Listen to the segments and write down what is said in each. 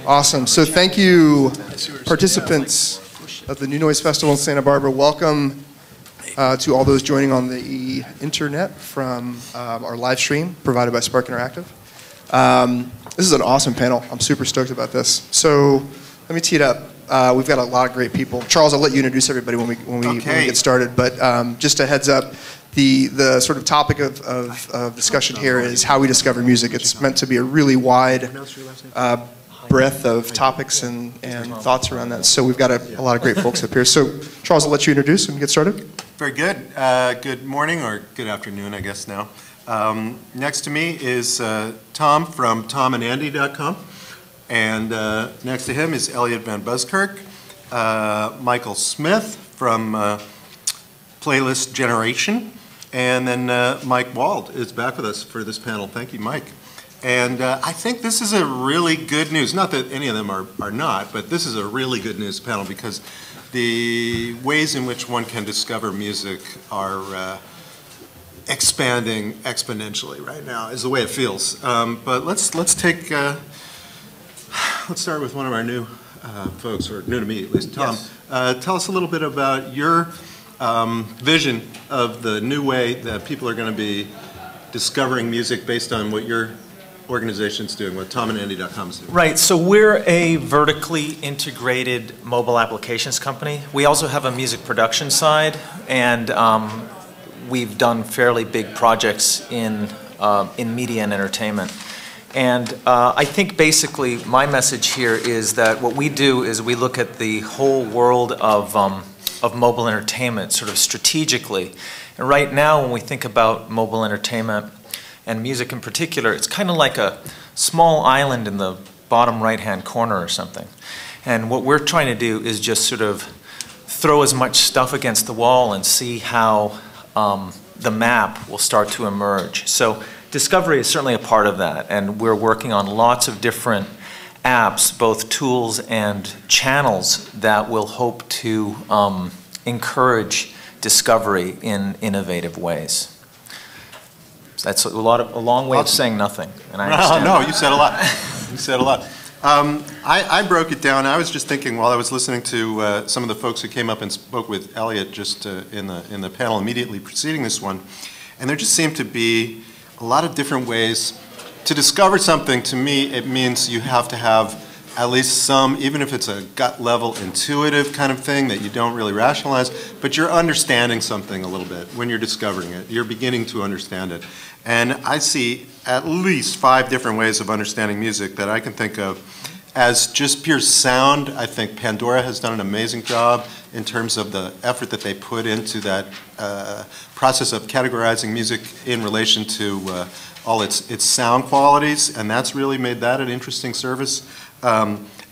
Awesome. So thank you, participants of the New Noise Festival in Santa Barbara. Welcome to all those joining on the internet from our live stream provided by Spark Interactive. This is an awesome panel. I'm super stoked about this. So let me tee it up. We've got a lot of great people. Charles, I'll let you introduce everybody when we get started. But just a heads up, the sort of topic of discussion here is how we discover music. It's meant to be a really wide breadth of topics and thoughts around that. So we've got a lot of great folks up here. So Charles, I'll let you introduce and get started. Very good. Good morning, or good afternoon, I guess now. Next to me is Tom from tomandandy.com. And next to him is Elliot Van Buskirk, Michael Smith from Playlist Generation, and then Mike Wald is back with us for this panel. Thank you, Mike. And I think this is a really good news, not that any of them are not, but this is a really good news panel because the ways in which one can discover music are expanding exponentially right now is the way it feels. But let's start with one of our new folks, or new to me at least. Tom, yes. Tell us a little bit about your vision of the new way that people are going to be discovering music based on what your organization's doing, what tomandAndy.com is doing. Right, so we're a vertically integrated mobile applications company. We also have a music production side, and we've done fairly big projects in media and entertainment. And I think basically my message here is that what we do is we look at the whole world of mobile entertainment sort of strategically. And right now when we think about mobile entertainment and music in particular, it's kind of like a small island in the bottom right-hand corner or something. And what we're trying to do is just sort of throw as much stuff against the wall and see how the map will start to emerge. So discovery is certainly a part of that, and we're working on lots of different apps, both tools and channels that will hope to encourage discovery in innovative ways. So that's a long way of saying nothing, and I understand. No, you said a lot. You said a lot. I broke it down. I was just thinking while I was listening to some of the folks who came up and spoke with Elliot just in the panel immediately preceding this one, and there just seemed to be a lot of different ways to discover something. To me, it means you have to have at least some, even if it's a gut level intuitive kind of thing that you don't really rationalize, but you're understanding something a little bit when you're discovering it. You're beginning to understand it. And I see at least 5 different ways of understanding music that I can think of as just pure sound. I think Pandora has done an amazing job in terms of the effort that they put into that process of categorizing music in relation to all its sound qualities, and that's really made that an interesting service.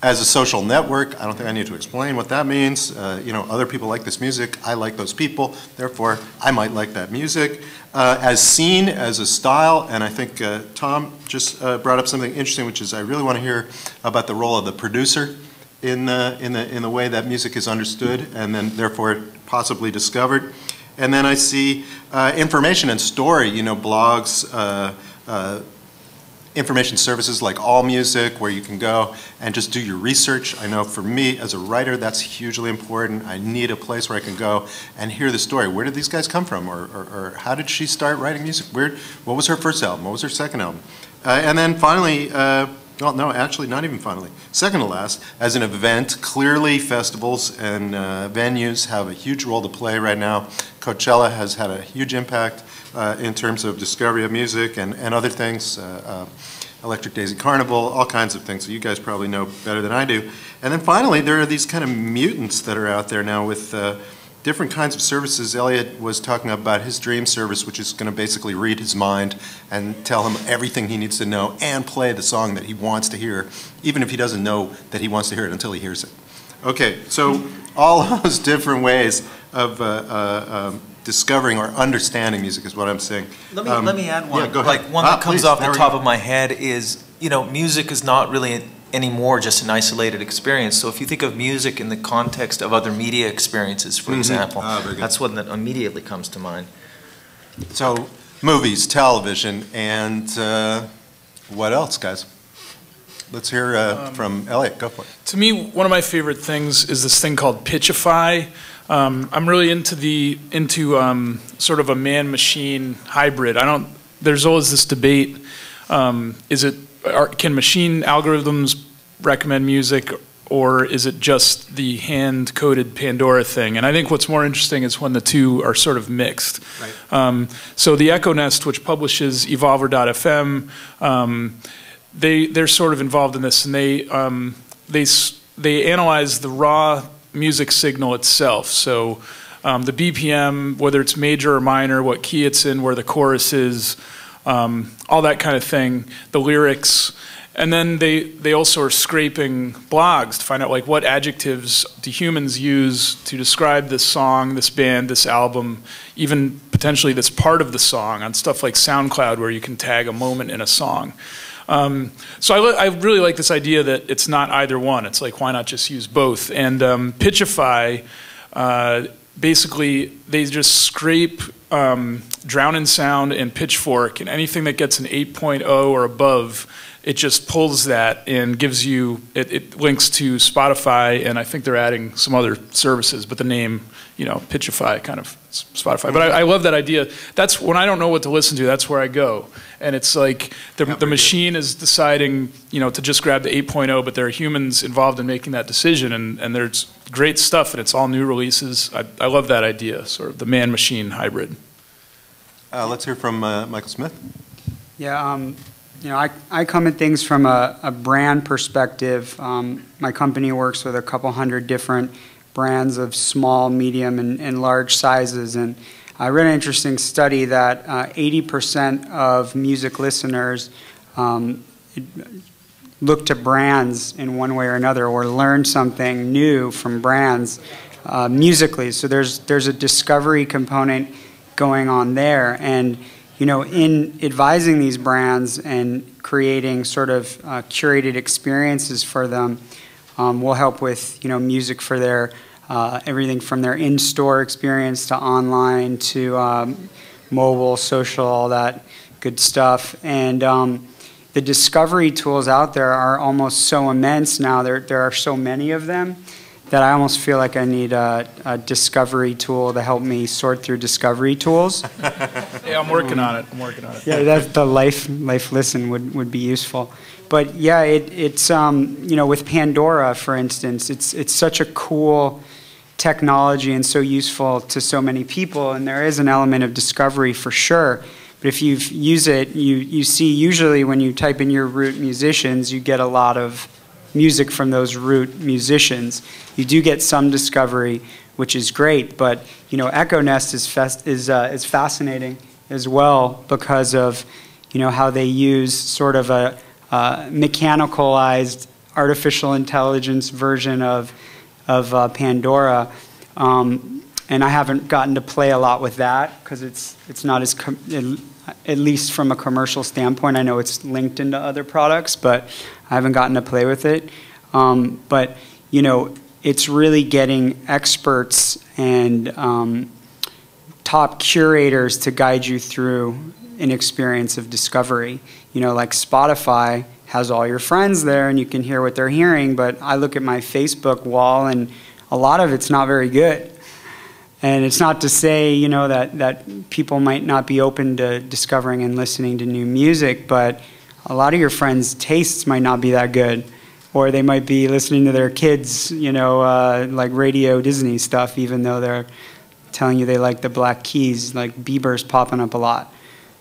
As a social network, I don't think I need to explain what that means. You know, other people like this music, I like those people, therefore I might like that music. As seen as a style, and I think Tom just brought up something interesting, which is I really want to hear about the role of the producer in the way that music is understood and then therefore possibly discovered. And then I see information and story, you know, blogs, information services like AllMusic, where you can go and just do your research. I know for me as a writer, that's hugely important. I need a place where I can go and hear the story. Where did these guys come from? Or how did she start writing music? What was her first album? What was her second album? And then finally, well, no, actually not even finally. Second to last, as an event, clearly festivals and venues have a huge role to play right now. Coachella has had a huge impact in terms of discovery of music and other things, Electric Daisy Carnival, all kinds of things that you guys probably know better than I do. And then finally, there are these kind of mutants that are out there now with different kinds of services. Elliot was talking about his dream service, which is going to basically read his mind and tell him everything he needs to know and play the song that he wants to hear, even if he doesn't know that he wants to hear it until he hears it. Okay, so all those different ways of discovering or understanding music is what I'm saying. Let me add one. Yeah, go ahead. Like one that comes off the top of my head is, you know, music is not really anymore just an isolated experience. So if you think of music in the context of other media experiences, for example, that's one that immediately comes to mind. So movies, television, and what else, guys? Let's hear from Elliot. Go for it. To me, one of my favorite things is this thing called Pitchify. I'm really into sort of a man-machine hybrid. There's always this debate: can machine algorithms recommend music, or is it just the hand-coded Pandora thing? And I think what's more interesting is when the two are sort of mixed. Right. So the Echo Nest, which publishes Evolver.fm, they're sort of involved in this, and they analyze the raw music signal itself. So the BPM, whether it's major or minor, what key it's in, where the chorus is, all that kind of thing, the lyrics. And then they also are scraping blogs to find out like what adjectives do humans use to describe this song, this band, this album, even potentially this part of the song on stuff like SoundCloud where you can tag a moment in a song. So I really like this idea that it's not either one. It's like, why not just use both? And Pitchify, basically they just scrape Drown in Sound and Pitchfork, and anything that gets an 8.0 or above, it just pulls that and gives you, it links to Spotify, and I think they're adding some other services, but the name, Pitchify, kind of Spotify. But I love that idea. That's when I don't know what to listen to, that's where I go. And it's like the machine is deciding, to just grab the 8.0, but there are humans involved in making that decision, and there's great stuff, and it's all new releases. I love that idea, sort of the man-machine hybrid. Let's hear from Michael Smith. Yeah, I come at things from a brand perspective. My company works with a couple hundred different brands of small, medium, and large sizes. And I read an interesting study that 80% of music listeners look to brands in one way or another, or learn something new from brands musically. So there's a discovery component going on there. And in advising these brands and creating sort of curated experiences for them, we'll help with music for their everything from their in-store experience to online to mobile, social, all that good stuff. And the discovery tools out there are almost so immense now. There are so many of them that I almost feel like I need a discovery tool to help me sort through discovery tools. Yeah, I'm working on it. Yeah, that's the life listen would be useful. But yeah, it's with Pandora, for instance, it's such a cool technology and so useful to so many people, and there is an element of discovery for sure. But if you use it, you see usually when you type in your root musicians, you get a lot of music from those root musicians. You do get some discovery, which is great, but Echo Nest is fascinating as well because of how they use sort of a mechanicalized artificial intelligence version of Pandora, and I haven't gotten to play a lot with that because it's not as at least from a commercial standpoint. I know it's linked into other products, but I haven't gotten to play with it. But it's really getting experts and top curators to guide you through an experience of discovery. Like Spotify has all your friends there and you can hear what they're hearing, but I look at my Facebook wall and a lot of it's not very good. And it's not to say, that people might not be open to discovering and listening to new music, but a lot of your friends' tastes might not be that good. Or they might be listening to their kids, like Radio Disney stuff, even though they're telling you they like the Black Keys, like Bieber's popping up a lot.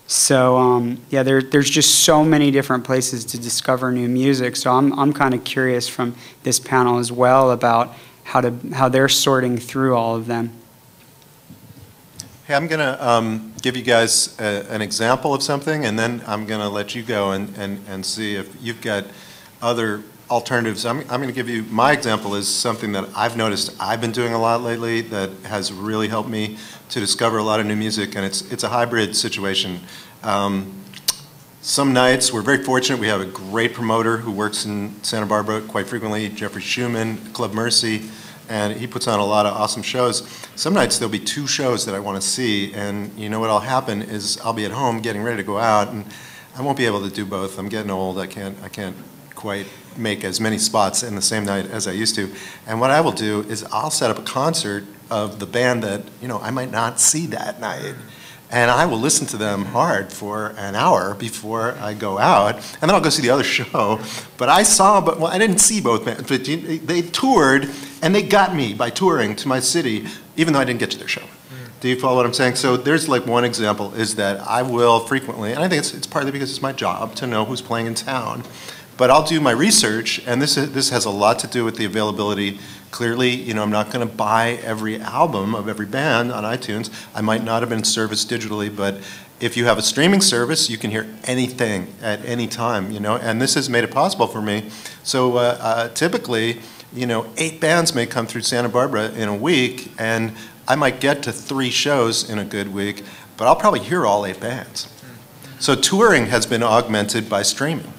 So yeah, there's just so many different places to discover new music. So I'm kind of curious from this panel as well about how they're sorting through all of them. Hey, I'm going to give you guys an example of something, and then I'm going to let you go and see if you've got other alternatives. I'm going to give you, my example is something that I've noticed I've been doing a lot lately that has really helped me to discover a lot of new music, and it's a hybrid situation. Some nights, we're very fortunate, we have a great promoter who works in Santa Barbara quite frequently, Jeffrey Schumann, Club Mercy, and he puts on a lot of awesome shows. Some nights there'll be 2 shows that I want to see, and what'll happen is I'll be at home getting ready to go out, and I won't be able to do both. I'm getting old. I can't quite make as many spots in the same night as I used to. And what I will do is I'll set up a concert of the band that, you know, I might not see that night. And I will listen to them hard for an hour before I go out, and then I'll go see the other show. But I didn't see both bands, but they toured, and they got me by touring to my city, even though I didn't get to their show. Do you follow what I'm saying? So there's like one example is that I will frequently, and I think it's partly because it's my job to know who's playing in town, but I'll do my research, and this has a lot to do with the availability. Clearly, you know, I'm not going to buy every album of every band on iTunes. I might not have been serviced digitally, but if you have a streaming service, you can hear anything at any time, you know, and this has made it possible for me. So typically, you know, 8 bands may come through Santa Barbara in a week, and I might get to 3 shows in a good week, but I'll probably hear all 8 bands. So touring has been augmented by streaming,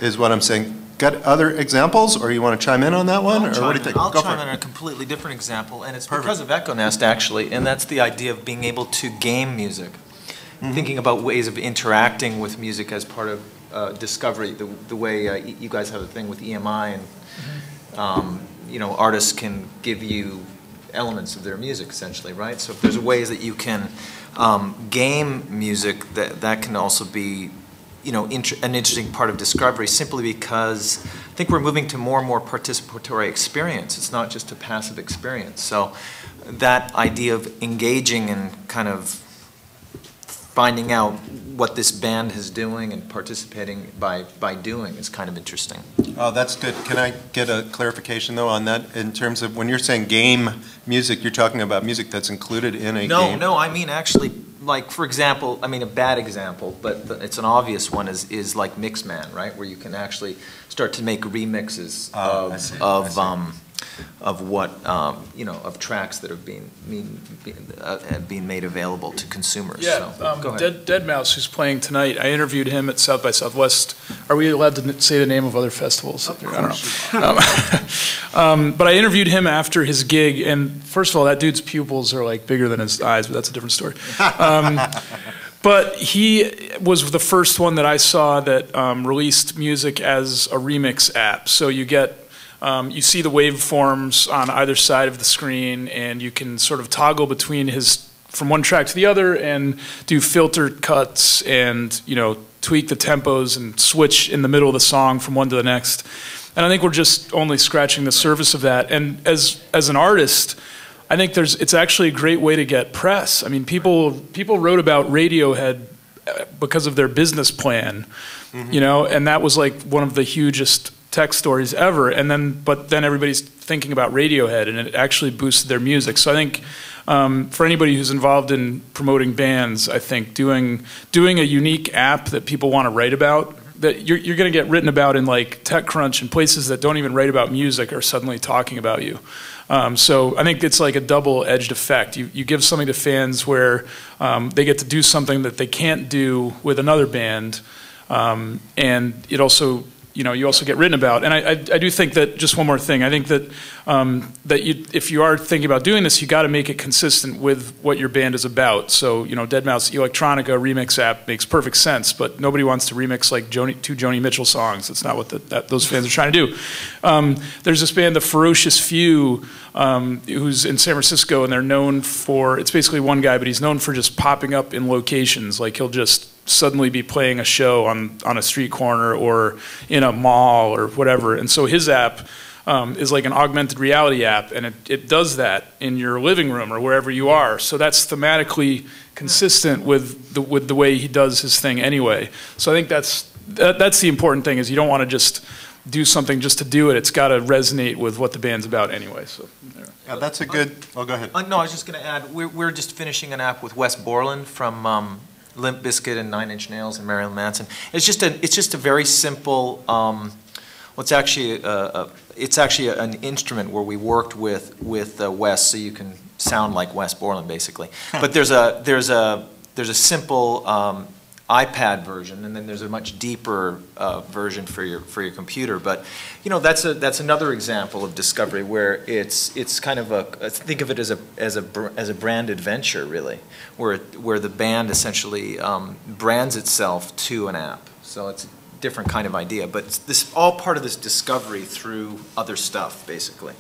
is what I'm saying. Got other examples, or you want to chime in on that one, or what do you think? I'll Go chime for in it. on a completely different example, and it's because of Echo Nest, actually, and that's the idea of being able to game music. Thinking about ways of interacting with music as part of discovery, the way you guys have a thing with EMI, and you know, artists can give you elements of their music, essentially, right? So if there's ways that you can game music, that can also be, you know, an interesting part of discovery, simply because I think we're moving to more and more participatory experience. It's not just a passive experience. So that idea of engaging and kind of finding out what this band is doing and participating by doing is kind of interesting. Oh, that's good. Can I get a clarification, though, on that? In terms of when you're saying game music, you're talking about music that's included in a game? No, I mean actually, like, for example, I mean a bad example, but it's an obvious one, is like Mixman, right? Where you can actually start to make remixes of what, you know, of tracks that have been made available to consumers. Yeah, So, go ahead. Deadmau5, who's playing tonight, I interviewed him at South by Southwest. Are we allowed to say the name of other festivals? Of I don't know. But I interviewed him after his gig, and first of all, that dude's pupils are like bigger than his eyes, but that's a different story. But he was the first one that I saw that released music as a remix app. So you get you see the waveforms on either side of the screen, and you can sort of toggle between from one track to the other and do filtered cuts and, you know, tweak the tempos and switch in the middle of the song from one to the next. And I think we're just only scratching the surface of that. And as an artist, I think it's actually a great way to get press. I mean, people wrote about Radiohead because of their business plan, you know, and that was like one of the hugest tech stories ever, but then everybody's thinking about Radiohead, and it actually boosted their music. So I think for anybody who's involved in promoting bands, I think doing a unique app that people want to write about, that you're going to get written about in like TechCrunch and places that don't even write about music are suddenly talking about you. So I think it's like a double-edged effect. You give something to fans where they get to do something that they can't do with another band, and it also, you know, you also get written about. And I do think that, just one more thing, I think that if you are thinking about doing this, you got to make it consistent with what your band is about. So, you know, Deadmau5's Electronica remix app makes perfect sense, but nobody wants to remix like 2 Joni Mitchell songs. That's not what those fans are trying to do. There's this band, The Ferocious Few, who's in San Francisco, and they're known for, it's basically one guy, but he's known for just popping up in locations. Like, he'll just suddenly be playing a show on a street corner or in a mall or whatever. And so his app is like an augmented reality app, and it does that in your living room or wherever you are. So that's thematically consistent with the way he does his thing anyway. So I think that's the important thing, is you don't want to just do something just to do it. It's got to resonate with what the band's about anyway. So Yeah, that's a good, oh, go ahead. No, I was just going to add, we're just finishing an app with Wes Borland from Limp Bizkit and Nine Inch Nails and Marilyn Manson. It's just a very simple. It's actually an instrument where we worked with Wes, so you can sound like Wes Borland basically. But there's a simple iPad version, and then there's a much deeper version for your computer. But you know, that's another example of discovery where it's kind of think of it as a brand adventure, really, where the band essentially brands itself to an app. So it's different kind of idea. But it's this all part of this discovery through other stuff, basically.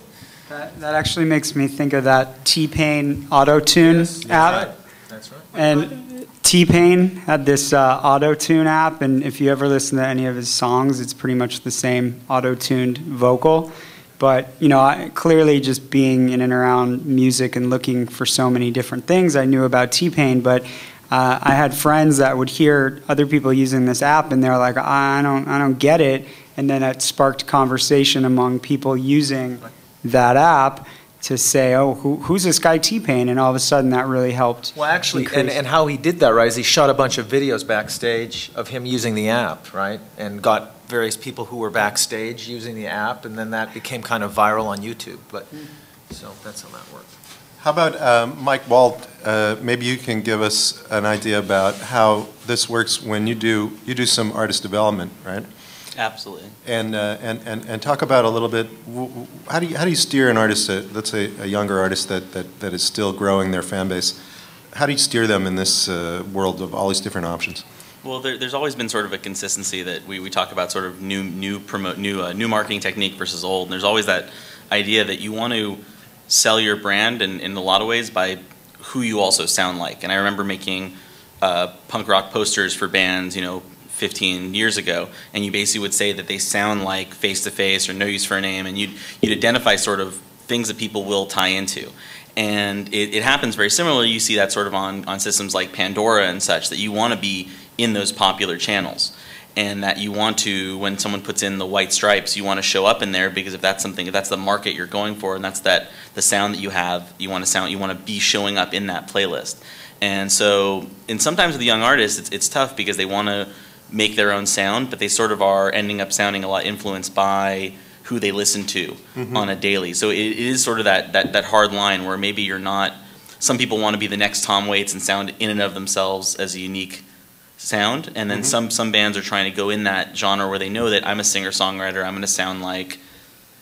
That actually makes me think of that T-Pain Auto-Tune app. That's right. And T-Pain had this auto-tune app, and if you ever listen to any of his songs, it's pretty much the same auto-tuned vocal. But, you know, clearly just being in and around music and looking for so many different things, I knew about T-Pain, but I had friends that would hear other people using this app, and they're like, I don't get it. And then it sparked conversation among people using that app to say, oh, who's this guy T-Pain? And all of a sudden that really helped. Well, actually, and how he did that, right, is he shot a bunch of videos backstage of him using the app, right, and got various people who were backstage using the app, and then that became kind of viral on YouTube. But so that's how that worked. How about Mike Walt? Maybe you can give us an idea about how this works when you do some artist development, right? Absolutely. And talk about a little bit, how do you steer an artist, let's say a younger artist that is still growing their fan base, how do you steer them in this world of all these different options? Well, there's always been sort of a consistency that we talk about sort of new marketing technique versus old. And there's always that idea that you want to sell your brand in a lot of ways by who you also sound like. And I remember making punk rock posters for bands, 15 years ago, and you basically would say that they sound like Face to Face or No Use for a Name, and you'd identify sort of things that people will tie into. And it happens very similarly. You see that sort of on systems like Pandora and such, that you want to be in those popular channels, and that you want to, when someone puts in the white stripes, you want to show up in there, because if that's the market you're going for, and that's the sound that you have, you want to be showing up in that playlist. And so, and sometimes with the young artists, it's tough because they want to make their own sound, but they sort of are ending up sounding a lot influenced by who they listen to on a daily. So it is sort of that hard line where maybe you're not, some people want to be the next Tom Waits and sound in and of themselves as a unique sound, and then some bands are trying to go in that genre where they know that I'm a singer-songwriter, I'm going to sound like,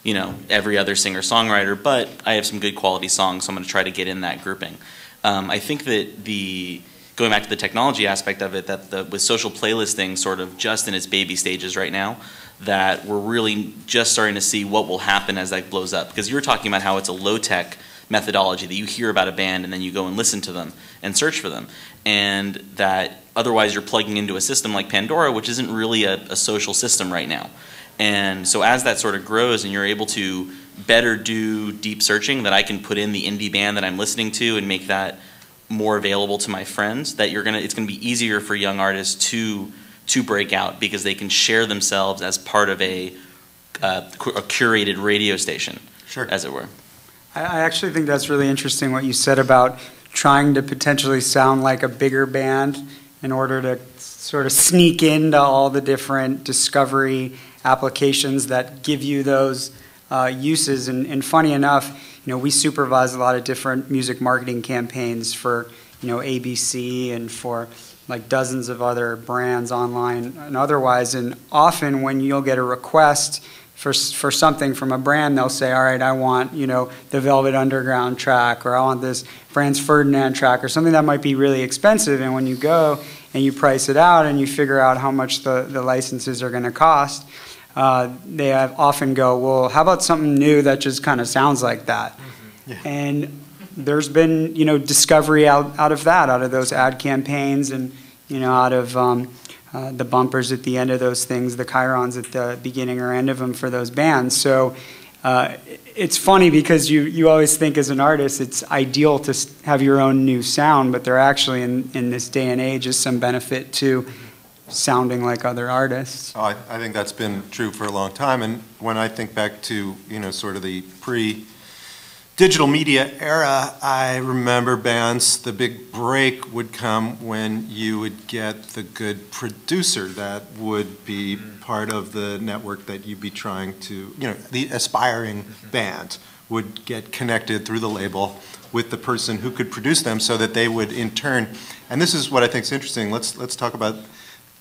every other singer-songwriter, but I have some good quality songs, so I'm going to try to get in that grouping. I think that going back to the technology aspect of it, that with social playlisting sort of just in its baby stages right now, that we're really just starting to see what will happen as that blows up. Because you were talking about how it's a low-tech methodology, that you hear about a band and then you go and listen to them and search for them. And that otherwise you're plugging into a system like Pandora, which isn't really a social system right now. And so as that sort of grows and you're able to better do deep searching, that I can put in the indie band that I'm listening to and make that more available to my friends, that it's gonna be easier for young artists to break out, because they can share themselves as part of a curated radio station, sure, as it were. I actually think that's really interesting what you said about trying to potentially sound like a bigger band in order to sort of sneak into all the different discovery applications that give you those uses. And funny enough, we supervise a lot of different music marketing campaigns for, ABC and for like dozens of other brands online and otherwise. And often when you'll get a request for something from a brand, they'll say, all right, I want, the Velvet Underground track, or I want this Franz Ferdinand track, or something that might be really expensive. And when you go and you price it out and you figure out how much the licenses are going to cost, they often go, well, how about something new that just kind of sounds like that? Yeah. And there's been, discovery out of that, out of those ad campaigns, and, out of the bumpers at the end of those things, the chyrons at the beginning or end of them for those bands. So it's funny because you always think as an artist it's ideal to have your own new sound, but there actually in this day and age is some benefit to sounding like other artists. Oh, I think that's been true for a long time. And when I think back to, sort of the pre-digital media era, I remember bands, the big break would come when you would get the good producer that would be part of the network that you'd be trying to, the aspiring band would get connected through the label with the person who could produce them, so that they would in turn, and this is what I think is interesting, let's talk about,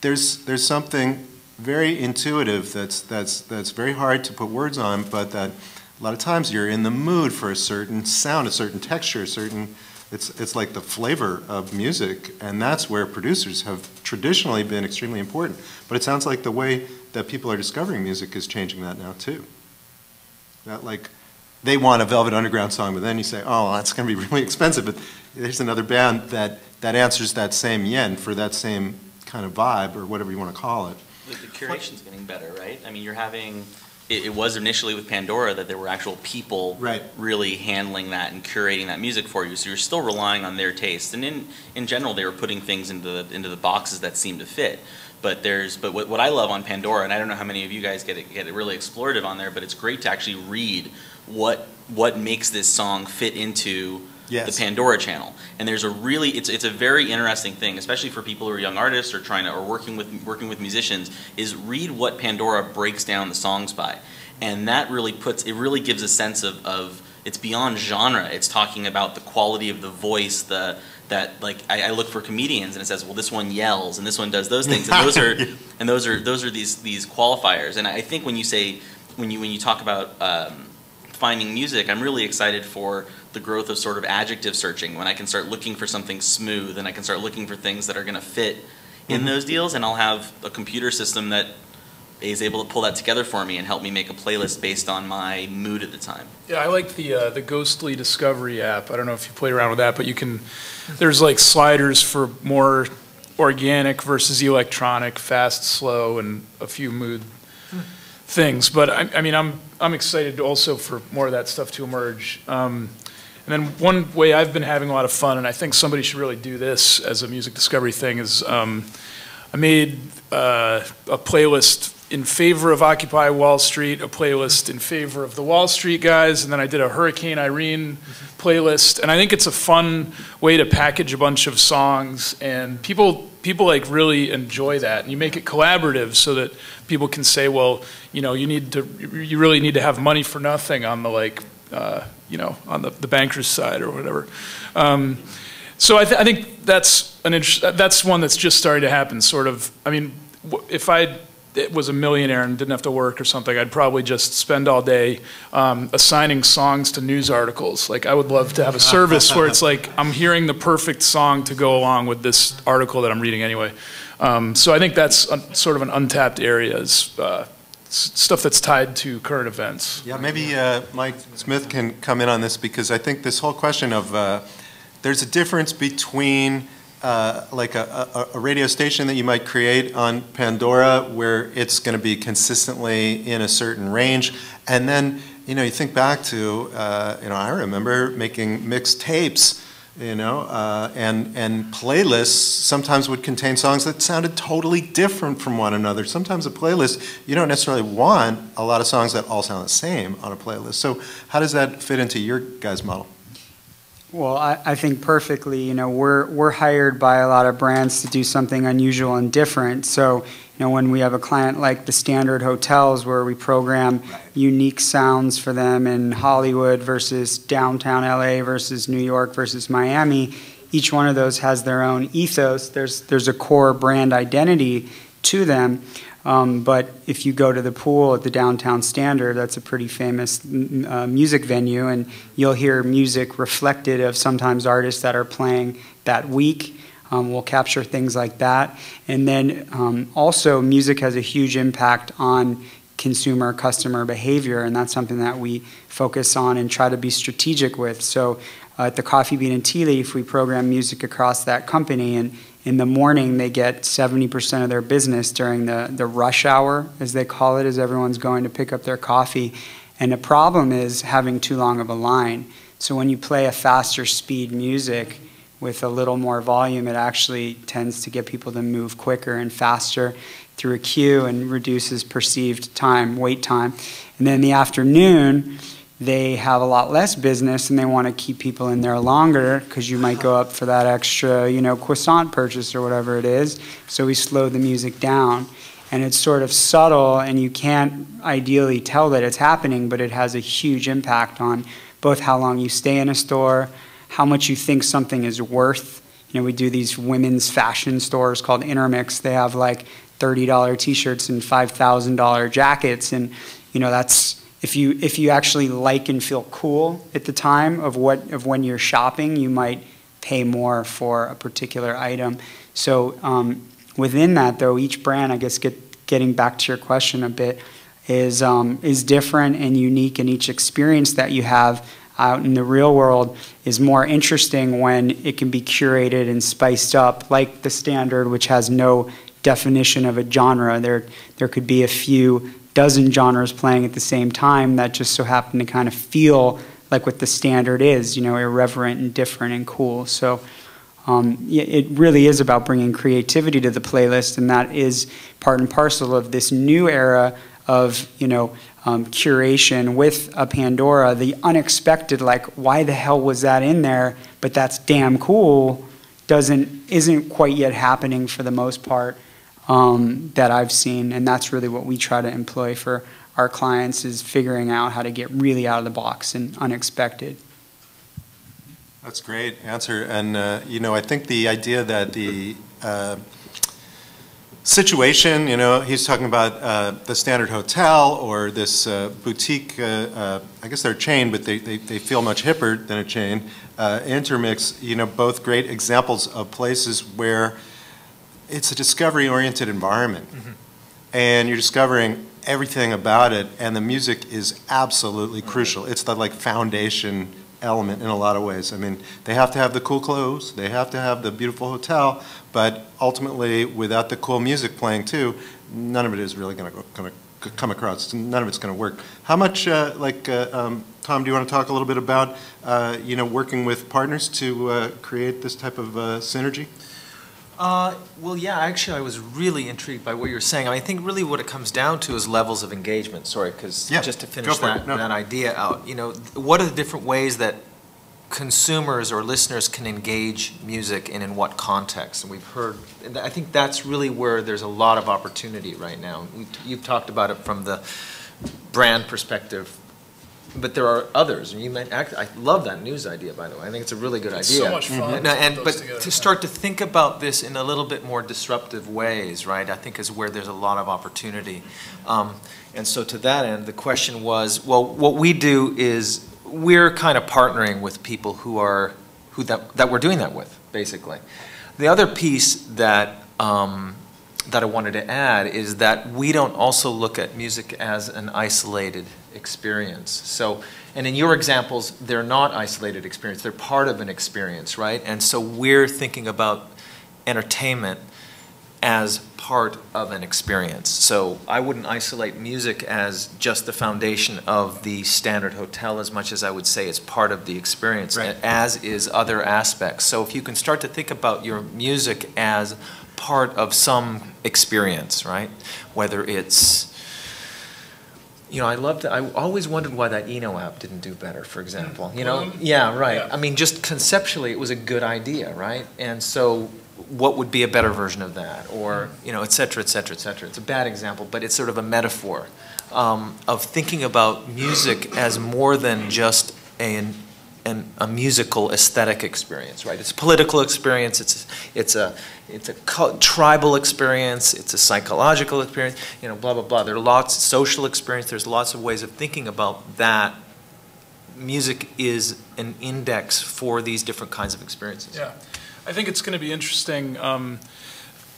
there's something very intuitive that's very hard to put words on, but that a lot of times you're in the mood for a certain sound, a certain texture, a certain It's like the flavor of music, and that's where producers have traditionally been extremely important. But it sounds like the way that people are discovering music is changing that now too. That like, they want a Velvet Underground song, but then you say, oh, well, that's going to be really expensive, but there's another band that answers that same yen for that same kind of vibe, or whatever you want to call it. The curation's getting better, right? I mean, you're having, it was initially with Pandora that there were actual people really handling that and curating that music for you, so you're still relying on their taste. And in general, they were putting things into the boxes that seem to fit. But what I love on Pandora, and I don't know how many of you guys get it really explorative on there, but it's great to actually read what makes this song fit into the Pandora channel. And there's a really, it's a very interesting thing, especially for people who are young artists or working with musicians, is read what Pandora breaks down the songs by. And that really really gives a sense of it's beyond genre. It's talking about the quality of the voice, I look for comedians and it says, well, this one yells and this one does those things, and those are these qualifiers. And I think when you talk about finding music, I'm really excited for the growth of sort of adjective searching, when I can start looking for something smooth and I can start looking for things that are going to fit in those deals, and I'll have a computer system that is able to pull that together for me and help me make a playlist based on my mood at the time. Yeah, I like the Ghostly Discovery app. I don't know if you played around with that, but there's like sliders for more organic versus electronic, fast, slow, and a few mood things. But I mean, I'm excited also for more of that stuff to emerge. And then one way I've been having a lot of fun, and I think somebody should really do this as a music discovery thing, is I made a playlist in favor of Occupy Wall Street, a playlist in favor of the Wall Street guys, and then I did a Hurricane Irene playlist. And I think it's a fun way to package a bunch of songs, and people like really enjoy that. And you make it collaborative so that people can say, well, you really need to have money for nothing on the on the banker's side or whatever. So I think that's one that's just starting to happen. Sort of. I mean, if I was a millionaire and didn't have to work or something, I'd probably just spend all day assigning songs to news articles. Like, I would love to have a service where it's like I'm hearing the perfect song to go along with this article that I'm reading anyway. So I think that's sort of an untapped area, is stuff that's tied to current events. Yeah, maybe Mike Smith can come in on this, because I think this whole question of there's a difference between like a radio station that you might create on Pandora where it's going to be consistently in a certain range, and then you think back to I remember making mixed tapes, and playlists sometimes would contain songs that sounded totally different from one another. Sometimes a playlist, you don't necessarily want a lot of songs that all sound the same on a playlist. So how does that fit into your guys' model? Well, I think perfectly. We're hired by a lot of brands to do something unusual and different. So, when we have a client like the Standard Hotels, where we program unique sounds for them in Hollywood versus downtown LA versus New York versus Miami, each one of those has their own ethos. There's a core brand identity to them. But if you go to the Pool at the Downtown Standard, that's a pretty famous music venue, and you'll hear music reflected of sometimes artists that are playing that week. We'll capture things like that. And then also music has a huge impact on customer behavior, and that's something that we focus on and try to be strategic with. So at the Coffee Bean and Tea Leaf, we program music across that company, and in the morning, they get 70% of their business during the rush hour, as they call it, as everyone's going to pick up their coffee. And the problem is having too long of a line. So when you play a faster speed music with a little more volume, it actually tends to get people to move quicker and faster through a queue and reduces perceived time, wait time. And then in the afternoon, they have a lot less business and they want to keep people in there longer because you might go up for that extra, croissant purchase or whatever it is. So we slow the music down. And it's sort of subtle, and you can't ideally tell that it's happening, but it has a huge impact on both how long you stay in a store, how much you think something is worth. We do these women's fashion stores called Intermix. They have like $30 t-shirts and $5,000 jackets, and that's if you actually like and feel cool at the time of when you're shopping, you might pay more for a particular item. So within that, though, each brand, I guess, getting back to your question a bit, is different and unique, and each experience that you have out in the real world is more interesting when it can be curated and spiced up, like the Standard, which has no definition of a genre. There could be a few dozen genres playing at the same time that just so happen to kind of feel like what the Standard is, you know, irreverent and different and cool. So it really is about bringing creativity to the playlist, and that is part and parcel of this new era of, you know, curation with a Pandora. The unexpected, like, why the hell was that in there, but that's damn cool, isn't quite yet happening for the most part that I've seen. And that's really what we try to employ for our clients, is figuring out how to get really out of the box and unexpected. That's a great answer. And, you know, I think the idea that the situation, you know, he's talking about the Standard Hotel or this boutique, I guess they're a chain, but they feel much hipper than a chain, Intermix, you know, both great examples of places where it's a discovery-oriented environment. And you're discovering everything about it, and the music is absolutely crucial. It's the, like, foundation element in a lot of ways. I mean, they have to have the cool clothes, they have to have the beautiful hotel, but ultimately, without the cool music playing too, none of it is really going to come across. None of it's going to work. How much, Tom, do you want to talk a little bit about, you know, working with partners to create this type of synergy? Well, yeah, actually, I was really intrigued by what you're saying. I think really what it comes down to is levels of engagement. Sorry, because just to finish that idea out, you know, what are the different ways that consumers or listeners can engage music and in what context? And we've heard, and I think that's really where there's a lot of opportunity right now. You've talked about it from the brand perspective, but there are others. And you meant, I love that news idea, by the way. I think it's a really good idea. So much fun. But to start to think about this in a little bit more disruptive ways, right, I think is where there's a lot of opportunity. And so to that end, the question was, well, what we do is we're kind of partnering with people that we're doing that with, basically. The other piece that I wanted to add is that we don't also look at music as an isolated experience. So, and in your examples, they're not isolated experience, they're part of an experience, right? And so we're thinking about entertainment as part of an experience. So I wouldn't isolate music as just the foundation of the Standard Hotel as much as I would say it's part of the experience, right, as is other aspects. So if you can start to think about your music as part of some experience, right? Whether it's, you know, I always wondered why that Eno app didn't do better, for example. You know, yeah, right. Yeah. I mean, just conceptually, it was a good idea, right? And so, what would be a better version of that, or you know, et cetera, et cetera, et cetera. It's a bad example, but it's sort of a metaphor of thinking about music as more than just a musical aesthetic experience, right? It's a political experience. It's a tribal experience. It's a psychological experience. You know, blah blah blah. There are lots of social experience. There's lots of ways of thinking about that. Music is an index for these different kinds of experiences. Yeah, I think it's going to be interesting.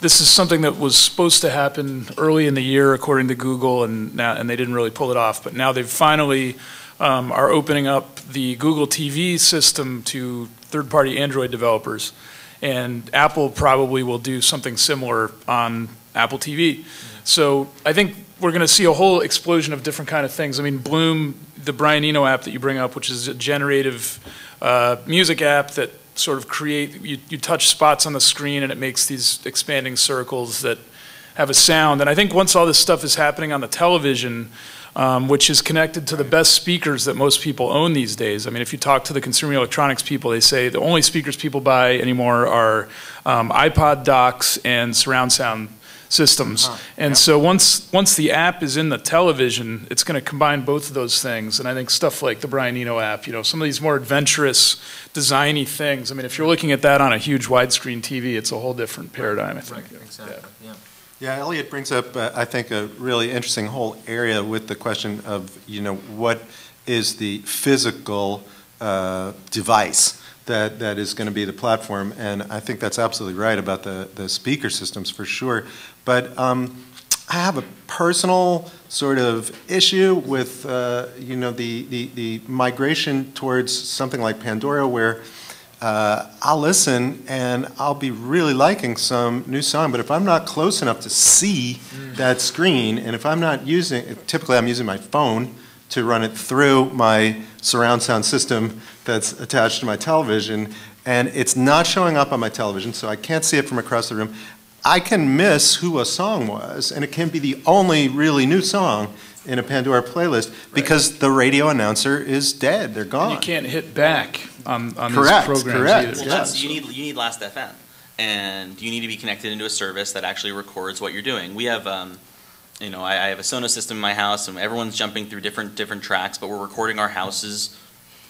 This is something that was supposed to happen early in the year, according to Google, and they didn't really pull it off. But now they've finally are opening up the Google TV system to third-party Android developers. And Apple probably will do something similar on Apple TV. So I think we're going to see a whole explosion of different kind of things. I mean, Bloom, the Brian Eno app that you bring up, which is a generative music app that sort of you touch spots on the screen and it makes these expanding circles that have a sound. And I think once all this stuff is happening on the television, which is connected to the best speakers that most people own these days. I mean, if you talk to the consumer electronics people, they say the only speakers people buy anymore are iPod docks and surround sound systems. And so once the app is in the television, it's going to combine both of those things. And I think stuff like the Brian Eno app, you know, some of these more adventurous, designy things. I mean, if you're looking at that on a huge widescreen TV, it's a whole different paradigm, I think. Right, exactly. Yeah. Yeah, Elliot brings up, I think, a really interesting whole area with the question of, you know, what is the physical device that is going to be the platform. And I think that's absolutely right about the speaker systems for sure. But I have a personal sort of issue with the migration towards something like Pandora, where I'll listen and I'll be really liking some new song, but if I'm not close enough to see that screen, and if I'm not typically I'm using my phone to run it through my surround sound system that's attached to my television, and it's not showing up on my television, so I can't see it from across the room, I can miss who a song was, and it can be the only really new song in a Pandora playlist because the radio announcer is dead. They're gone. And you can't hit back on these Correct, programs correct. either. Well, you need Last.fm, and you need to be connected into a service that actually records what you're doing. We have, I have a Sonos system in my house, and everyone's jumping through different tracks, but we're recording our house's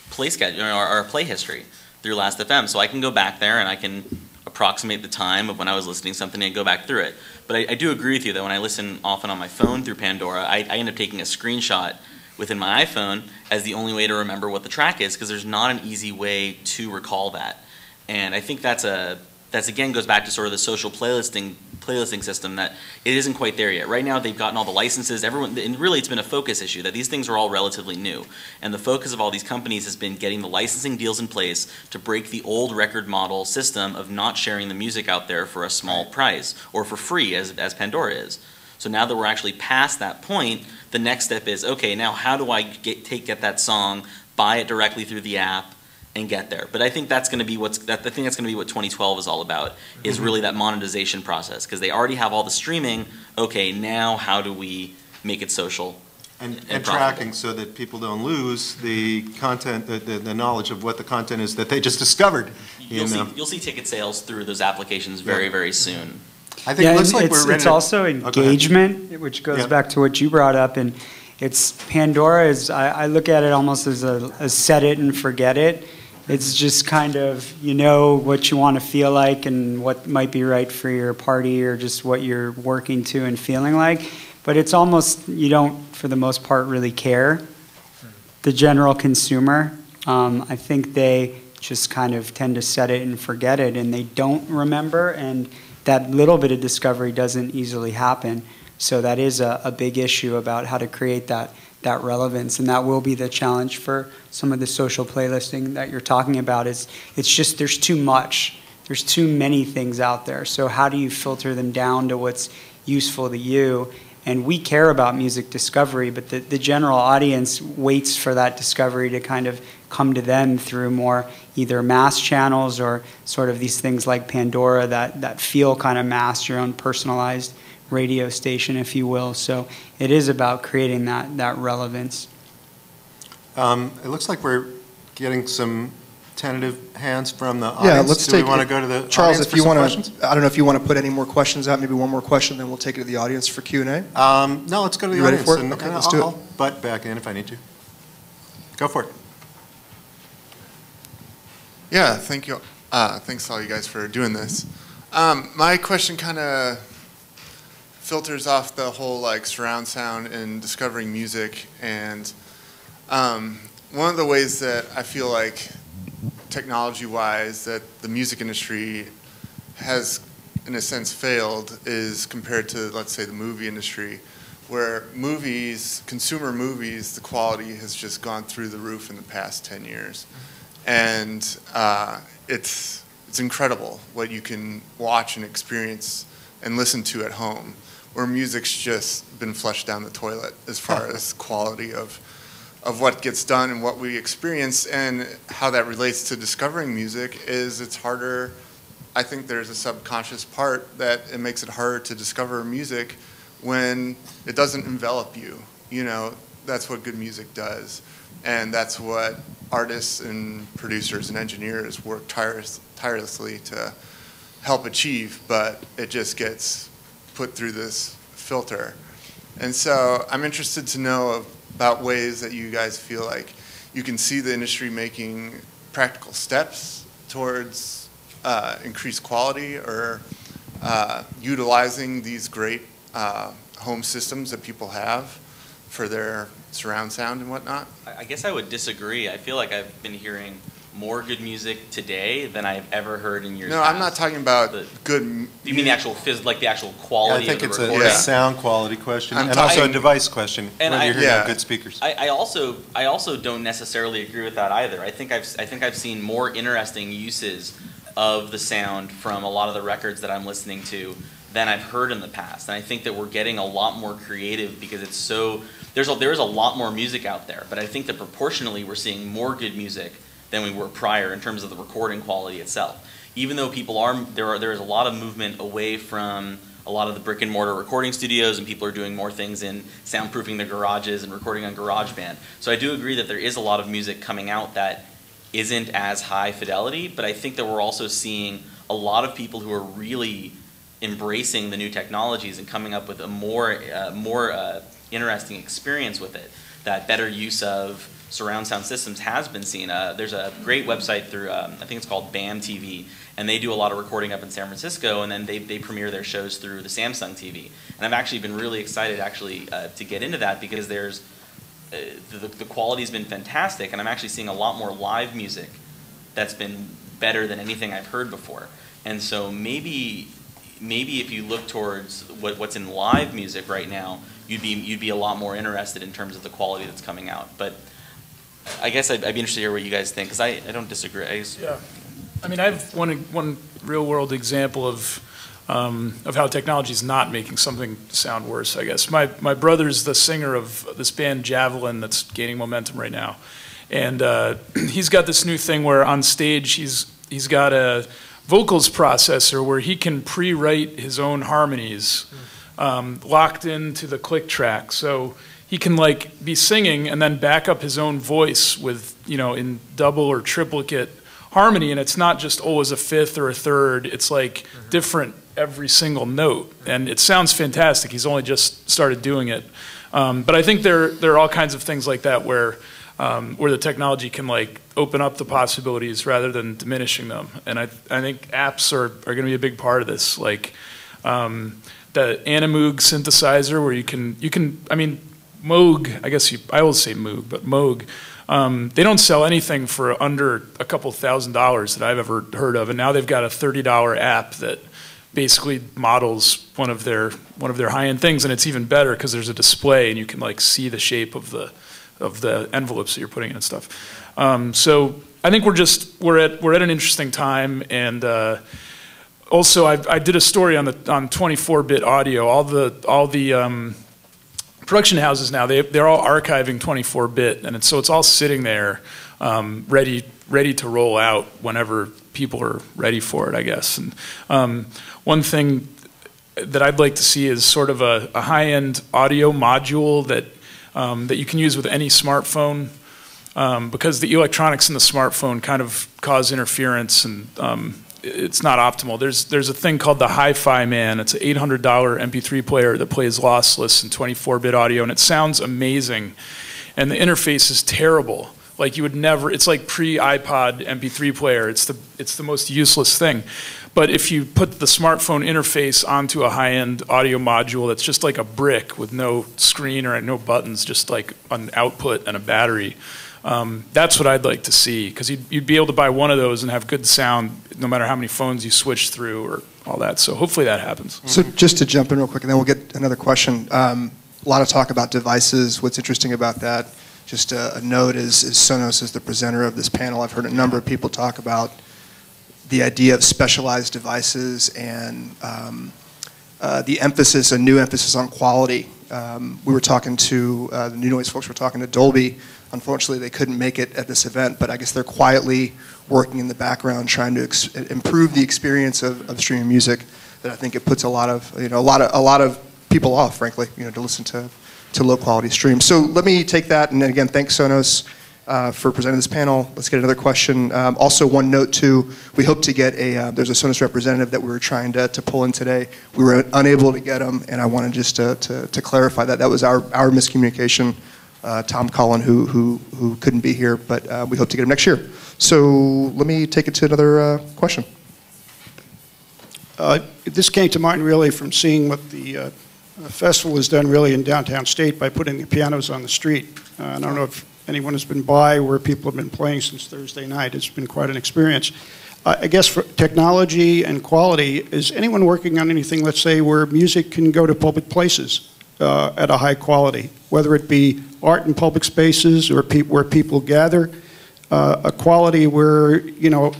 play schedule, our play history through Last.fm. So I can go back there and I can approximate the time of when I was listening to something and go back through it. But I do agree with you that when I listen often on my phone through Pandora, I end up taking a screenshot within my iPhone as the only way to remember what the track is, because there's not an easy way to recall that. And I think that's again goes back to sort of the social playlisting system, that it isn't quite there yet. Right now they've gotten all the licenses, and really it's been a focus issue that these things are all relatively new. And the focus of all these companies has been getting the licensing deals in place to break the old record model system of not sharing the music out there for a small price or for free as Pandora is. So now that we're actually past that point, the next step is, okay, now how do I get that song, buy it directly through the app, and get there? But I think that's going to be what 2012 is all about, is really that monetization process, because they already have all the streaming. Okay, now how do we make it social and profitable? tracking so that people don't lose the content, the knowledge of what the content is that they just discovered. You'll see ticket sales through those applications very, very soon. I think it looks like we're ready it's to- also engagement, which goes back to what you brought up, and it's Pandora is, I look at it almost as a set it and forget it. It's just kind of, you know what you want to feel like and what might be right for your party or just what you're working to and feeling like. But it's almost, you don't, for the most part, really care. The general consumer, I think they just kind of tend to set it and forget it, and they don't remember, and that little bit of discovery doesn't easily happen. So that is a big issue about how to create that relevance, and that will be the challenge for some of the social playlisting that you're talking about. It's just there's too much. There's too many things out there. So how do you filter them down to what's useful to you? And we care about music discovery, but the general audience waits for that discovery to kind of come to them through more either mass channels or sort of these things like Pandora that feel kind of mass, your own personalized radio station, if you will. So it is about creating that relevance. It looks like we're getting some tentative hands from the audience. Yeah, let's Do take we want to go to the Charles, audience if for you some want questions? to, I don't know if you want to put any more questions out, maybe one more question, then we'll take it to the audience for Q&A. No, let's go to the You ready audience. for it? And, Okay, and let's do it. I'll butt back in if I need to. Go for it. Yeah, thank you. Thanks all you guys for doing this. My question kind of filters off the whole like surround sound and discovering music, and one of the ways that I feel like technology-wise that the music industry has in a sense failed is compared to, let's say, the movie industry, where movies, consumer movies, the quality has just gone through the roof in the past 10 years. And it's incredible what you can watch and experience and listen to at home, where music's just been flushed down the toilet as far as quality of what gets done and what we experience. And how that relates to discovering music is it's harder. I think there's a subconscious part that it makes it harder to discover music when it doesn't envelop you. You know, that's what good music does. And that's what artists and producers and engineers work tirelessly to help achieve, but it just gets put through this filter. And so I'm interested to know about ways that you guys feel like you can see the industry making practical steps towards increased quality or utilizing these great home systems that people have for their surround sound and whatnot. I guess I would disagree. I feel like I've been hearing more good music today than I've ever heard in years No, past. I'm not talking about good. You mean the actual like the actual I quality think of it's the a recording? sound quality question, I'm and also a talking- device question, And whether I- you're hearing Yeah. out good speakers. I also don't necessarily agree with that either. I think I've seen more interesting uses of the sound from a lot of the records that I'm listening to than I've heard in the past. And I think that we're getting a lot more creative because it's so there is a lot more music out there. But I think that proportionally we're seeing more good music than we were prior in terms of the recording quality itself. Even though there is a lot of movement away from a lot of the brick and mortar recording studios, and people are doing more things in soundproofing their garages and recording on GarageBand. So I do agree that there is a lot of music coming out that isn't as high fidelity, but I think that we're also seeing a lot of people who are really embracing the new technologies and coming up with a more interesting experience with it. That better use of surround sound systems has been seen. There's a great website through, I think it's called BAM TV, and they do a lot of recording up in San Francisco, and then they premiere their shows through the Samsung TV. And I've actually been really excited to get into that because there's the quality's been fantastic, and I'm actually seeing a lot more live music that's been better than anything I've heard before. And so maybe if you look towards what's in live music right now, you'd be a lot more interested in terms of the quality that's coming out. But I guess I'd be interested to hear what you guys think, because I don't disagree. Yeah. I mean, I have one real world example of how technology is not making something sound worse, I guess. My brother's the singer of this band Javelin that's gaining momentum right now. And he's got this new thing where on stage he's got a vocals processor where he can pre-write his own harmonies locked into the click track. So he can like be singing and then back up his own voice with, in double or triplicate harmony, and it's not just always a fifth or a third, it's like different every single note, and it sounds fantastic. He's only just started doing it. But I think there are all kinds of things like that where the technology can like open up the possibilities rather than diminishing them. And I think apps are going to be a big part of this, like the Animoog synthesizer where you can I mean, Moog, I always say Moog, but Moog, they don't sell anything for under a couple $1,000s that I've ever heard of, and now they've got a $30 app that basically models one of their high-end things, and it's even better because there's a display and you can like see the shape of the envelopes that you're putting in and stuff. So I think we're at an interesting time, and also I did a story on 24-bit audio. All the production houses now, they're all archiving 24-bit, and so it's all sitting there ready to roll out whenever people are ready for it, I guess. And one thing that I'd like to see is sort of a high-end audio module that you can use with any smartphone, because the electronics in the smartphone kind of cause interference, and it's not optimal. There's a thing called the Hi-Fi Man. It's an $800 MP3 player that plays lossless and 24-bit audio, and it sounds amazing. And the interface is terrible. Like you would never. It's like pre-iPod MP3 player. It's the most useless thing. But if you put the smartphone interface onto a high-end audio module that's just like a brick with no screen or no buttons, just like an output and a battery, that's what I'd like to see, because you'd be able to buy one of those and have good sound no matter how many phones you switch through or all that. So hopefully that happens. So just to jump in real quick, and then we'll get another question. A lot of talk about devices. What's interesting about that, just a note, is Sonos is the presenter of this panel. I've heard a number of people talk about the idea of specialized devices and a new emphasis on quality. We were talking to, the New Noise folks were talking to Dolby. Unfortunately, they couldn't make it at this event, but I guess they're quietly working in the background trying to improve the experience of streaming music. That I think it puts a lot of people off, frankly, to listen to low quality streams. So let me take that, and then again, thanks Sonos for presenting this panel. Let's get another question. Also, one note too, we hope to get there's a Sonos representative that we were trying to pull in today. We were unable to get him, and I wanted just to clarify that. That was our miscommunication. Tom Collin, who couldn't be here, but we hope to get him next year. So let me take it to another question. This came to mind really from seeing what the festival has done really in downtown State by putting the pianos on the street. I don't know if anyone who's been by where people have been playing since Thursday night, it's been quite an experience. I guess for technology and quality, is anyone working on anything, let's say, where music can go to public places at a high quality, whether it be art in public spaces or where people gather, a quality where, you know,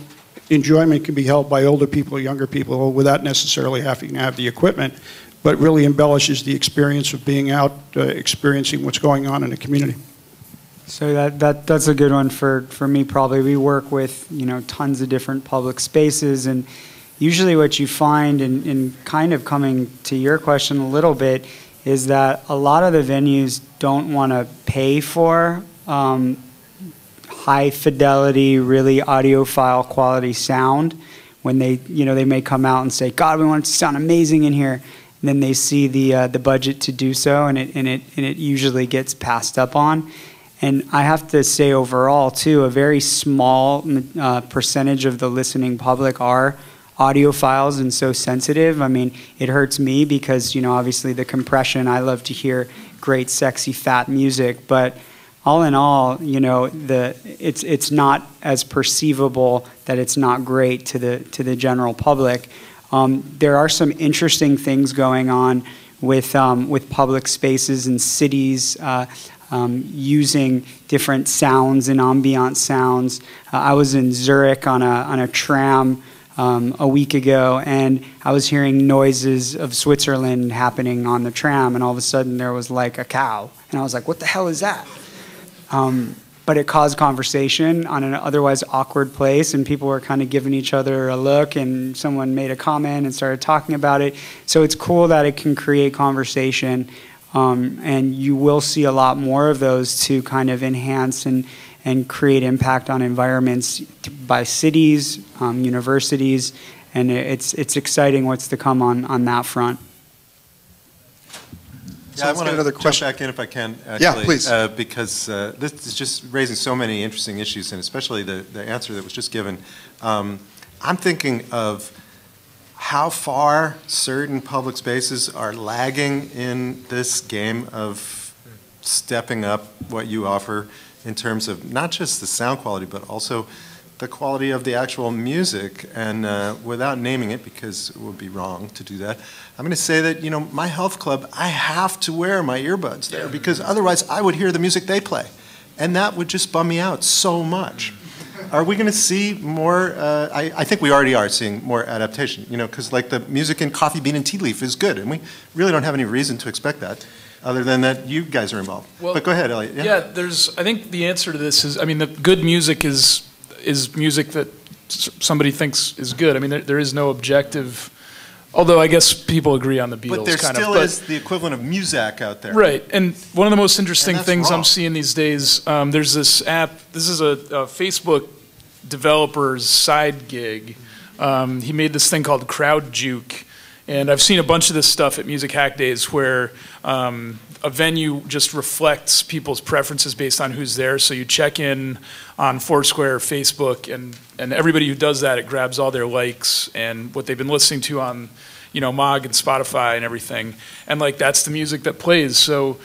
enjoyment can be held by older people or younger people without necessarily having to have the equipment, but really embellishes the experience of being out, experiencing what's going on in the community. So that's a good one for me probably. We work with, you know, tons of different public spaces, and usually what you find, in kind of coming to your question a little bit, is that a lot of the venues don't want to pay for high fidelity, really audiophile quality sound. When they, you know, they may come out and say, God, we want it to sound amazing in here. And then they see the budget to do so, and it usually gets passed up on. And I have to say overall, too, a very small percentage of the listening public are audiophiles and so sensitive. I mean, it hurts me because, you know, obviously the compression, I love to hear great, sexy, fat music. But all in all, you know, it's not as perceivable that it's not great to the general public. There are some interesting things going on with public spaces and cities, using different sounds and ambient sounds. I was in Zurich on a tram a week ago, and I was hearing noises of Switzerland happening on the tram, and all of a sudden there was like a cow, and I was like, what the hell is that? But it caused conversation on an otherwise awkward place, and people were kind of giving each other a look, and someone made a comment and started talking about it. So it's cool that it can create conversation. And you will see a lot more of those to kind of enhance and create impact on environments by cities, universities, and it's exciting what's to come on that front. Yeah, I want to jump back in if I can, actually. Yeah, please. Because this is just raising so many interesting issues, and especially the answer that was just given. I'm thinking of how far certain public spaces are lagging in this game of stepping up what you offer in terms of not just the sound quality, but also the quality of the actual music. And without naming it, because it would be wrong to do that, I'm going to say that, you know, my health club, I have to wear my earbuds there because otherwise I would hear the music they play. And that would just bum me out so much. Are we going to see more? I think we already are seeing more adaptation, you know, because like the music in Coffee Bean and Tea Leaf is good, and we really don't have any reason to expect that, other than that you guys are involved. Well, but go ahead, Elliot. Yeah, I think the answer to this is, I mean, the good music is music that somebody thinks is good. I mean, there is no objective. Although I guess people agree on the Beatles. But there still is the equivalent of Muzak out there. Right, and one of the most interesting things I'm seeing these days, there's this app, this is a Facebook developer's side gig. He made this thing called Crowd Juke, and I've seen a bunch of this stuff at Music Hack Days where a venue just reflects people's preferences based on who's there. So you check in on Foursquare, Facebook, and everybody who does that, it grabs all their likes and what they've been listening to on, you know, Mog and Spotify and everything. And like, that's the music that plays. So,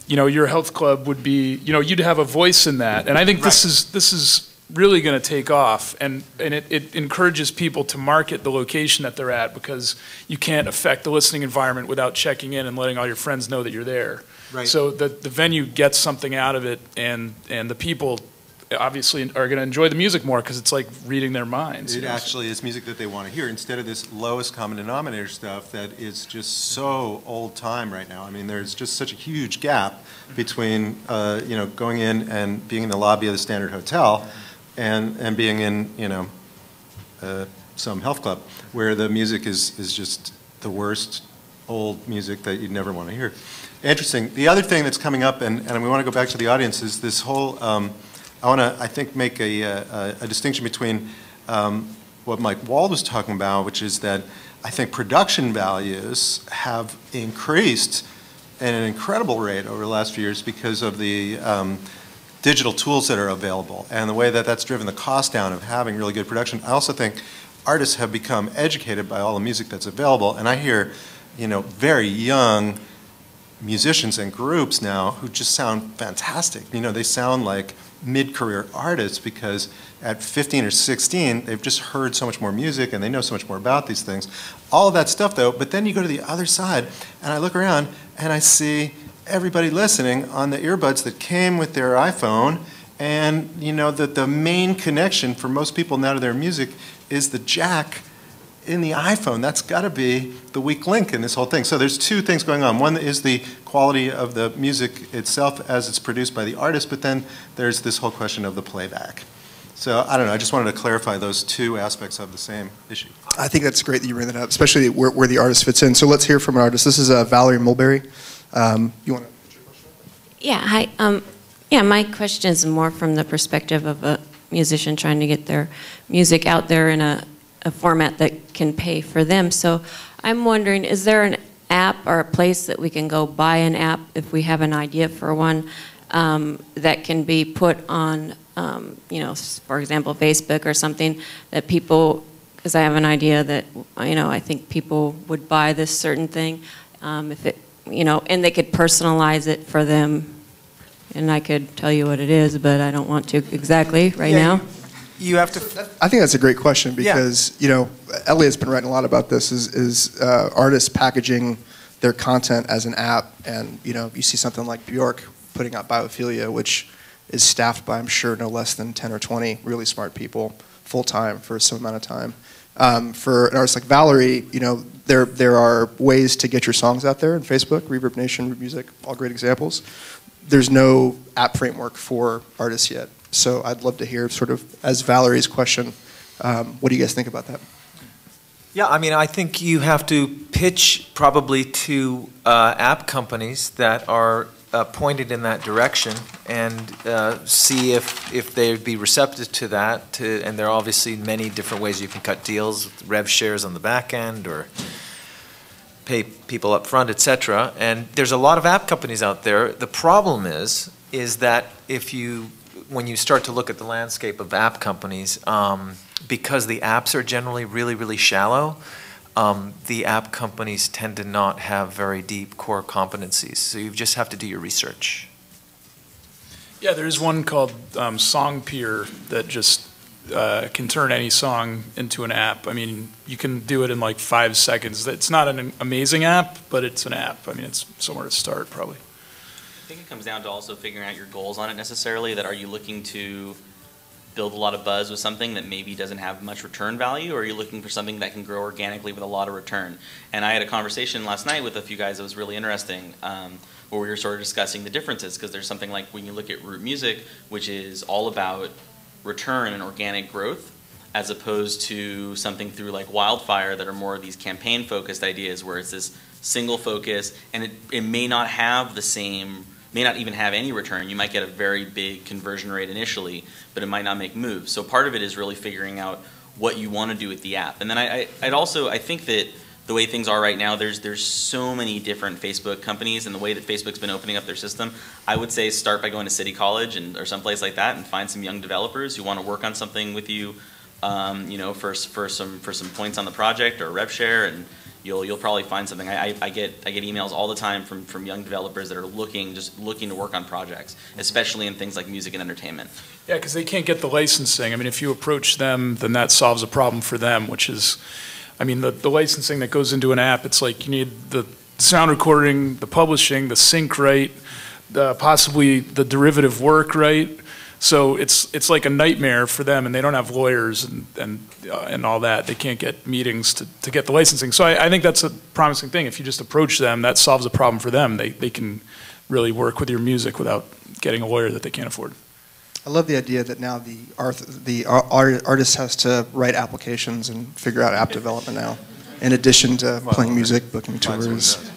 you know, your health club would be, you know, you'd have a voice in that. And I think this is really going to take off, and it encourages people to market the location that they're at, because you can't affect the listening environment without checking in and letting all your friends know that you're there. Right. So the venue gets something out of it, and the people obviously are going to enjoy the music more because it's like reading their minds. It actually is music that they want to hear instead of this lowest common denominator stuff that is just so old time right now. I mean, there's just such a huge gap between you know, going in and being in the lobby of the Standard Hotel and being in, you know, some health club where the music is just the worst old music that you'd never want to hear. Interesting. The other thing that's coming up, and we want to go back to the audience, is this whole, I want to, I think, make a distinction between what Mike Wald was talking about, which is that I think production values have increased at an incredible rate over the last few years because of the digital tools that are available and the way that that's driven the cost down of having really good production. I also think artists have become educated by all the music that's available, and I hear, you know, very young musicians and groups now who just sound fantastic. You know, they sound like mid-career artists because at 15 or 16, they've just heard so much more music and they know so much more about these things. All of that stuff though, but then you go to the other side and I look around and I see everybody listening on the earbuds that came with their iPhone, and you know that the main connection for most people now to their music is the jack in the iPhone. That's got to be the weak link in this whole thing. So there's two things going on. One is the quality of the music itself as it's produced by the artist, but then there's this whole question of the playback. So I don't know, I just wanted to clarify those two aspects of the same issue. I think that's great that you bring that up, especially where the artist fits in. So let's hear from an artist. This is Valerie Mulberry. You want to? Yeah, hi. Yeah, my question is more from the perspective of a musician trying to get their music out there in a format that can pay for them. So I'm wondering, is there an app or a place that we can go buy an app if we have an idea for one that can be put on, you know, for example, Facebook or something that people, because I have an idea that, you know, I think people would buy this certain thing if it, you know, and they could personalize it for them. And I could tell you what it is, but I don't want to exactly right now. You have to. I think that's a great question because, you know, Elliot's been writing a lot about this, is artists packaging their content as an app. And, you know, you see something like Bjork putting out Biophilia, which is staffed by, I'm sure, no less than 10 or 20 really smart people full-time for some amount of time. For an artist like Valerie, you know, there are ways to get your songs out there on Facebook, Reverb Nation, Reverb Music, all great examples. There's no app framework for artists yet. So I'd love to hear sort of, as Valerie's question, what do you guys think about that? Yeah, I mean, I think you have to pitch probably to app companies that are pointed in that direction and see if they'd be receptive to that. And there are obviously many different ways you can cut deals, with rev shares on the back end or pay people up front, etc. And there's a lot of app companies out there. The problem is that when you start to look at the landscape of app companies, because the apps are generally really, really shallow, the app companies tend to not have very deep core competencies. So you just have to do your research. Yeah, there's one called Songpeer that just can turn any song into an app. I mean, you can do it in like 5 seconds. It's not an amazing app, but it's an app. I mean, it's somewhere to start probably. I think it comes down to also figuring out your goals on it necessarily. That are you looking to build a lot of buzz with something that maybe doesn't have much return value, or are you looking for something that can grow organically with a lot of return? And I had a conversation last night with a few guys that was really interesting, where we were sort of discussing the differences, because there's something like when you look at Root Music, which is all about return and organic growth, as opposed to something through like Wildfire that are more of these campaign focused ideas where it's this single focus, and it may not have the same, may not even have any return. You might get a very big conversion rate initially, but it might not make moves. So part of it is really figuring out what you want to do with the app. And then I think that the way things are right now, there's so many different Facebook companies, and the way that Facebook's been opening up their system, I would say start by going to City College or someplace like that and find some young developers who want to work on something with you, you know, for some points on the project or rev share, and you'll probably find something. I get emails all the time from young developers that are looking to work on projects, especially in things like music and entertainment. Yeah, because they can't get the licensing. I mean, if you approach them, then that solves a problem for them, which is, I mean, the licensing that goes into an app, it's like you need the sound recording, the publishing, the sync right, possibly the derivative work right. So it's like a nightmare for them, and they don't have lawyers and all that. They can't get meetings to get the licensing. So I think that's a promising thing. If you just approach them, that solves a problem for them. They can really work with your music without getting a lawyer that they can't afford. I love the idea that now the artist has to write applications and figure out app development now, in addition to playing music, booking tours.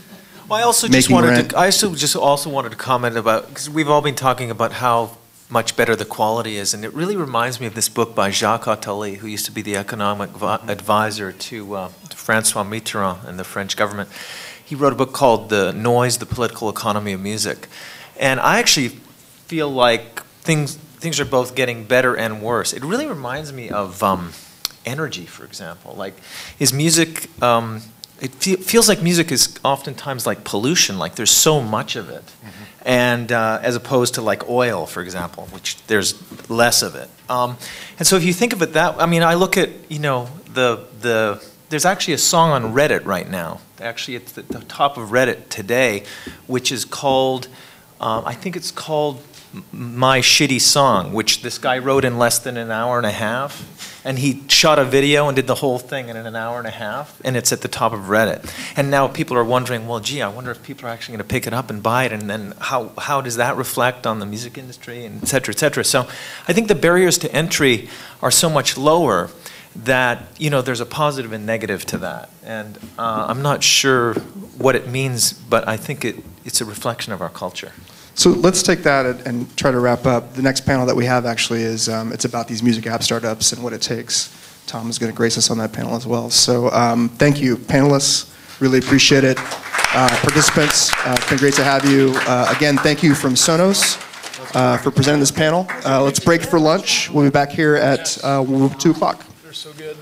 Well, I also just wanted to comment about, because we've all been talking about how much better the quality is, and it really reminds me of this book by Jacques Attali, who used to be the economic advisor to Francois Mitterrand and the French government. He wrote a book called The Noise, the Political Economy of Music. And I actually feel like things are both getting better and worse. It really reminds me of energy, for example. Like, is music feels like music is oftentimes like pollution, like there's so much of it. And as opposed to like oil, for example, which there's less of it. And so if you think of it that, I mean, I look at, you know, there's actually a song on Reddit right now. Actually, it's at the top of Reddit today, which is called, I think it's called My Shitty Song, which this guy wrote in less than an hour and a half. And he shot a video and did the whole thing in an hour and a half, and it's at the top of Reddit. And now people are wondering, well, gee, I wonder if people are actually going to pick it up and buy it, and then how does that reflect on the music industry, and et cetera, et cetera. So I think the barriers to entry are so much lower that, you know, there's a positive and negative to that. And I'm not sure what it means, but I think it's a reflection of our culture. So let's take that and try to wrap up. The next panel that we have actually is, it's about these music app startups and what it takes. Tom is going to grace us on that panel as well. So thank you, panelists. Really appreciate it. Participants, it's been great to have you. Again, thank you from Sonos for presenting this panel. Let's break for lunch. We'll be back here at 2 o'clock. They're so good.